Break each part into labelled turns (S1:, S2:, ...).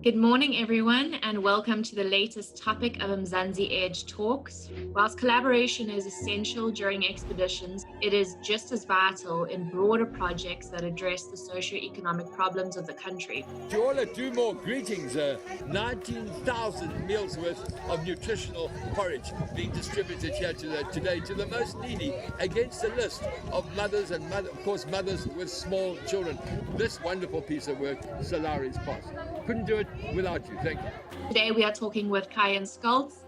S1: Good morning, everyone, and welcome to the latest topic of Mzansi Edge talks. Whilst collaboration is essential during expeditions, it is just as vital in broader projects that address the socio-economic problems of the country.
S2: To all at more greetings, 19,000 meals worth of nutritional porridge being distributed here today to the most needy against a list of mothers and mothers with small children. This wonderful piece of work, Solari's Pass. Couldn't do it without you. Thank you.
S1: Today we are talking with Kayin Scholtz,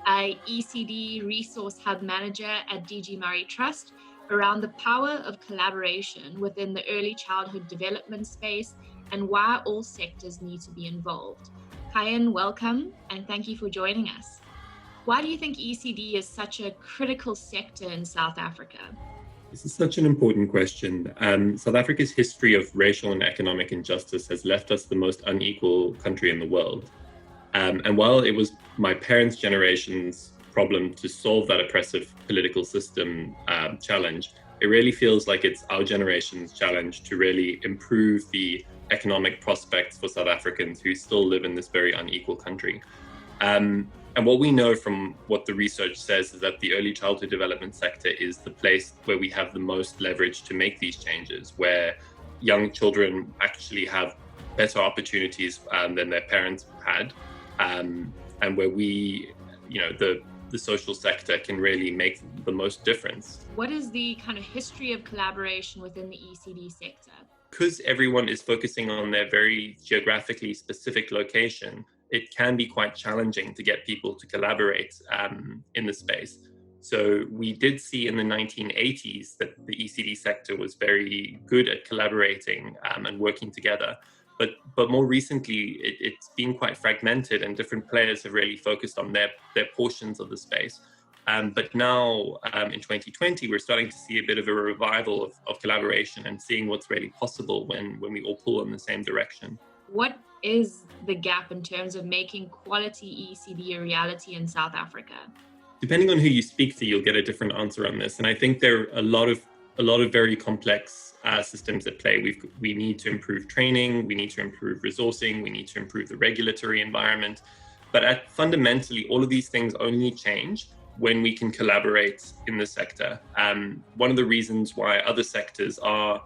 S1: ECD Resource Hub Manager at DGMT Trust, around the power of collaboration within the early childhood development space and why all sectors need to be involved. Kayin, welcome and thank you for joining us. Why do you think ECD is such a critical sector in South Africa?
S3: This is such an important question. South Africa's history of racial and economic injustice has left us the most unequal country in the world. And while it was my parents' generation's problem to solve that oppressive political system challenge, it really feels like it's our generation's challenge to really improve the economic prospects for South Africans who still live in this very unequal country. And what we know from what the research says is that the early childhood development sector is the place where we have the most leverage to make these changes, where young children actually have better opportunities than their parents had, and where we, the social sector can really make the most difference.
S1: What is the kind of history of collaboration within the ECD sector?
S3: Because everyone is focusing on their very geographically specific location, it can be quite challenging to get people to collaborate in the space. So we did see in the 1980s that the ECD sector was very good at collaborating and working together. But more recently, it's been quite fragmented and different players have really focused on their portions of the space. But now in 2020, we're starting to see a bit of a revival of collaboration and seeing what's really possible when we all pull in the same direction.
S1: What is the gap in terms of making quality ECD a reality in South Africa?
S3: Depending on who you speak to, you'll get a different answer on this. And I think there are a lot of very complex systems at play. We need to improve training, we need to improve resourcing, we need to improve the regulatory environment. But fundamentally, all of these things only change when we can collaborate in the sector. One of the reasons why other sectors are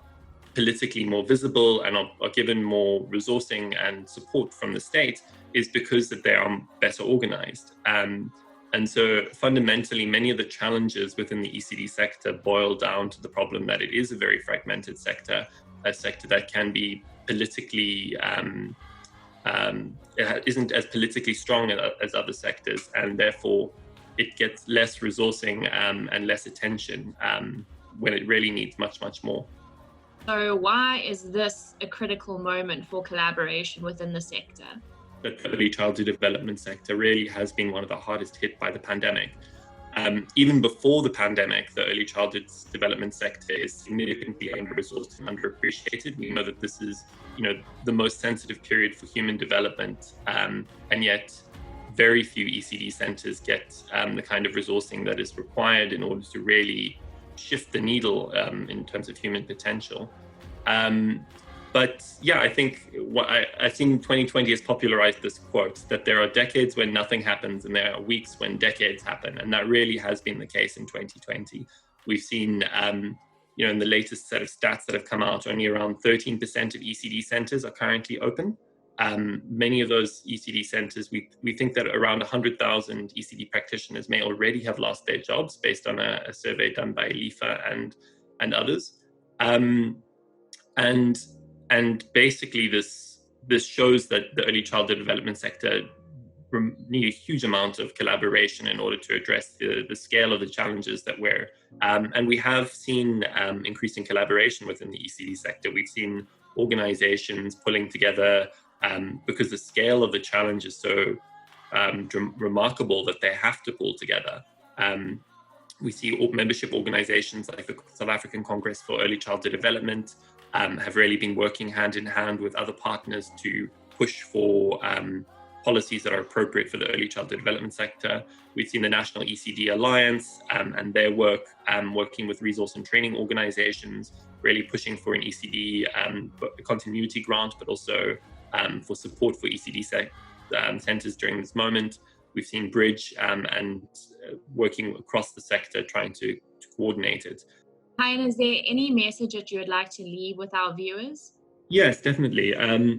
S3: politically more visible and are given more resourcing and support from the state is because that they are better organized. And so fundamentally, many of the challenges within the ECD sector boil down to the problem that it is a very fragmented sector, a sector that can be politically, it isn't as politically strong as other sectors, and therefore it gets less resourcing and less attention when it really needs much, much more.
S1: So why is this a critical moment for collaboration within the sector?
S3: The early childhood development sector really has been one of the hardest hit by the pandemic. Even before the pandemic, the early childhood development sector is significantly under-resourced and underappreciated. We know that this is, the most sensitive period for human development, and yet very few ECD centers get the kind of resourcing that is required in order to really shift the needle in terms of human potential. But yeah, I think 2020 has popularized this quote that there are decades when nothing happens and there are weeks when decades happen. And that really has been the case in 2020. We've seen, in the latest set of stats that have come out, only around 13% of ECD centers are currently open. Many of those ECD centers, we think that around 100,000 ECD practitioners may already have lost their jobs based on a survey done by LIFA and others. And basically this shows that the early childhood development sector need a huge amount of collaboration in order to address the scale of the challenges that and we have seen increasing collaboration within the ECD sector. We've seen organizations pulling together because the scale of the challenge is so remarkable that they have to pull together. We see membership organizations like the South African Congress for Early Childhood Development have really been working hand in hand with other partners to push for policies that are appropriate for the early childhood development sector. We've seen the National ECD Alliance and their work working with resource and training organizations, really pushing for an ECD continuity grant, but also for support for ECD centres during this moment. We've seen Bridge and working across the sector trying to coordinate it.
S1: Kayin, is there any message that you would like to leave with our viewers?
S3: Yes, definitely.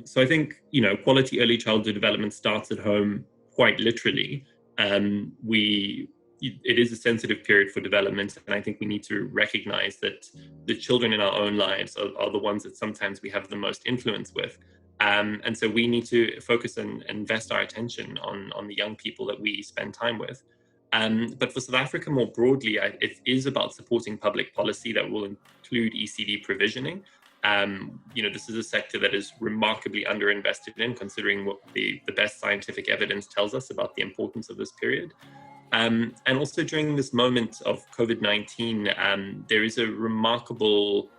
S3: So I think, quality early childhood development starts at home quite literally. It is a sensitive period for development, and I think we need to recognize that the children in our own lives are the ones that sometimes we have the most influence with. And so we need to focus and invest our attention on the young people that we spend time with. But for South Africa more broadly, it is about supporting public policy that will include ECD provisioning. This is a sector that is remarkably underinvested in, considering what the best scientific evidence tells us about the importance of this period. And also during this moment of COVID-19, there is a remarkable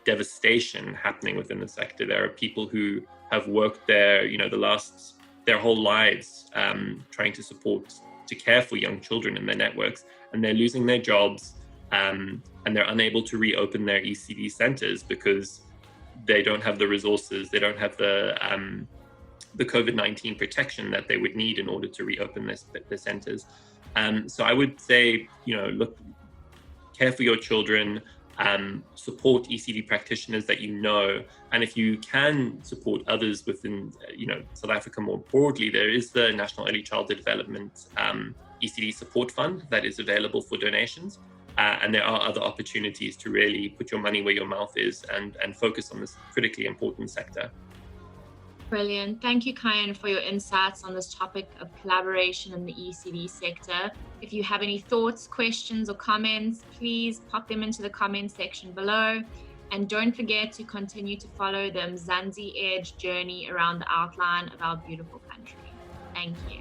S3: devastation happening within the sector. There are people who have worked there, their whole lives, trying to care for young children in their networks, and they're losing their jobs, and they're unable to reopen their ECD centers because they don't have the resources, they don't have the COVID-19 protection that they would need in order to reopen their centers. So I would say, care for your children, support ECD practitioners that and if you can support others within, South Africa more broadly, there is the National Early Childhood Development ECD Support Fund that is available for donations. And there are other opportunities to really put your money where your mouth is and focus on this critically important sector.
S1: Brilliant. Thank you, Kayin, for your insights on this topic of collaboration in the ECD sector. If you have any thoughts, questions, or comments, please pop them into the comment section below. And don't forget to continue to follow the Mzansi Edge journey around the outline of our beautiful country. Thank you.